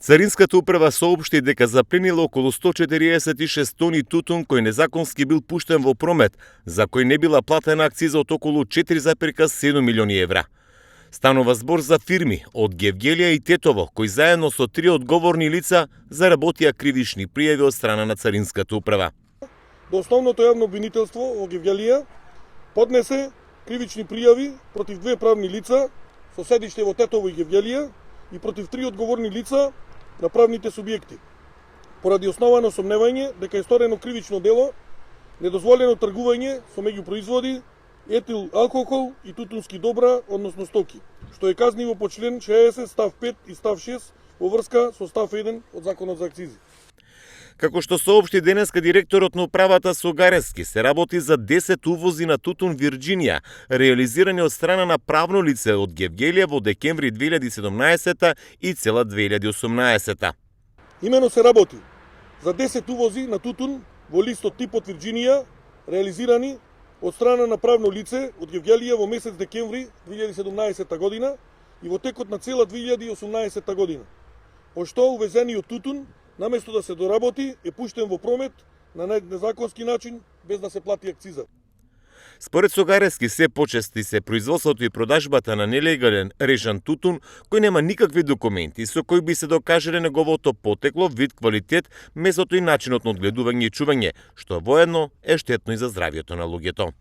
Царинската управа соопшти дека запленила околу 146 тони тутун кој незаконски бил пуштен во промет, за кој не била платена акциза од околу 4,7 милиони евра. Станува збор за фирми од Гевгелија и Тетово, кои заедно со 3 одговорни лица заработија кривични пријави од страна на Царинската управа. До основното јавно обвинителство во Гевгелија поднесе кривични пријави против 2 правни лица со седиште во Тетово и Гевгелија и против 3 одговорни лица на правните субјекти, поради основано сомневање дека е сторено кривично дело, недозволено тргување со меѓупроизводи, етил алкохол и тутунски добра, односно стоки, што е казниво по член 60 став 5 и став 6 во врска со став 1 од Законот за акцизи. Како што соопшти денеска директорот на управата Согарески, се работи за 10 увози на тутун Вирџинија, реализирани од страна на правно лице од Гевгелија во декември 2017 и цела 2018. Имено се работи за 10 увози на тутун во листот типот Вирџинија, реализирани од страна на правно лице од Гевгелија во месец декември 2017 година и во текот на цела 2018 година. Пошто увезениот тутун, наместо да се доработи, е пуштен во промет на незаконски начин, без да се плати акциза. Според Согарески, се почести се производството и продажбата на нелегален режан тутун, кој нема никакви документи, со кои би се докажале неговото потекло, вид, квалитет, месото и начинот на одгледување и чување, што воедно е штетно и за здравјето на луѓето.